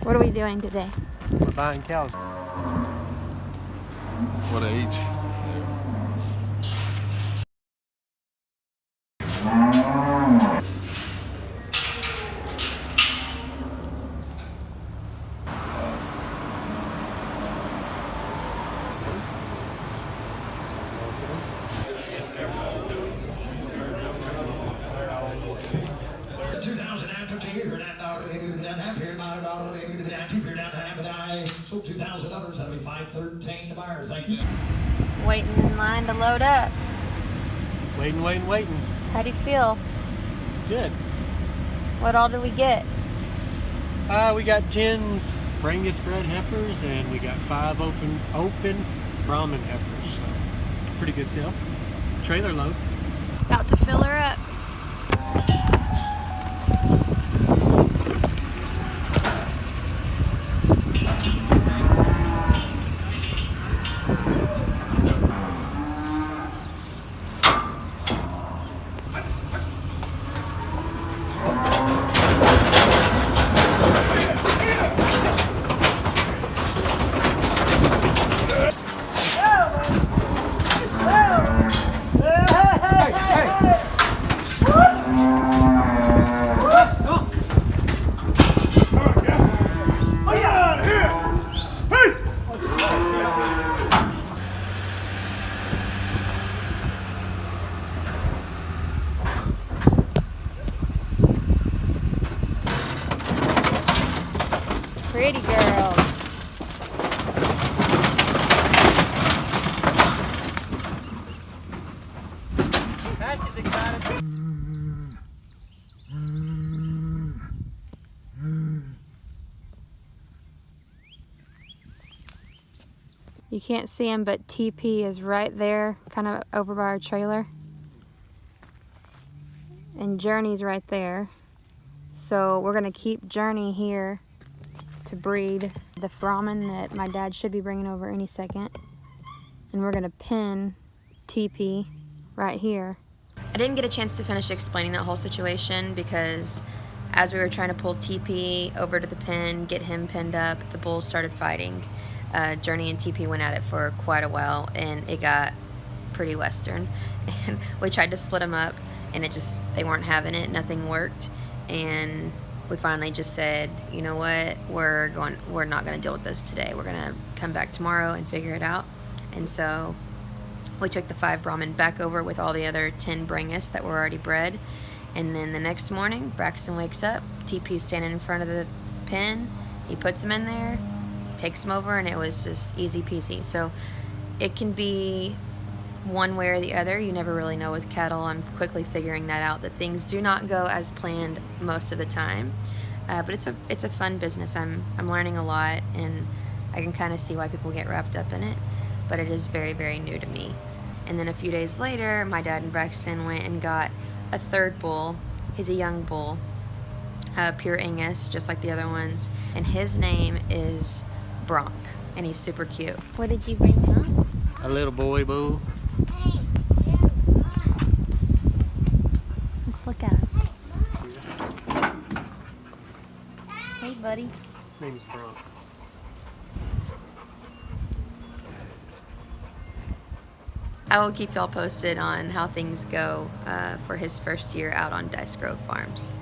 What are we doing today? We're buying cows. What age? Sold $2,000, that'll be $513 to buyers. Thank you. Waiting in line to load up. Waiting. How do you feel? Good. What all did we get? We got 10 Brangus bred heifers and we got 5 open Brahman heifers. So pretty good sale. Trailer load. About to fill her up. Pretty girls. She's excited. You can't see him, but TP is right there, kind of over by our trailer. And Journey's right there. So we're gonna keep Journey here to breed the Brahman that my dad should be bringing over any second. And we're gonna pin TP right here. I didn't get a chance to finish explaining that whole situation because as we were trying to pull TP over to the pen, get him pinned up, the bulls started fighting. Journey and TP went at it for quite a while and it got pretty western. And we tried to split them up and they weren't having it, nothing worked. And we finally just said, you know what, we're not gonna deal with this today. We're gonna come back tomorrow and figure it out. And so we took the 5 Brahman back over with all the other 10 Brangus that were already bred. And then the next morning, Braxton wakes up, TP's standing in front of the pen, he puts him in there, takes him over, and it was just easy peasy. So it can be one way or the other. You never really know with cattle. I'm quickly figuring that out, that things do not go as planned most of the time. But it's a fun business. I'm learning a lot, and I can kind of see why people get wrapped up in it. But it is very, very new to me. And then a few days later, my dad and Braxton went and got a 3rd bull. He's a young bull, pure Angus, just like the other ones. And his name is Bronc, and he's super cute. What did you bring home? A little boy bull. Let's look at him. Hey, buddy. His name is Bronc. I will keep y'all posted on how things go for his first year out on Dice Grove Farms.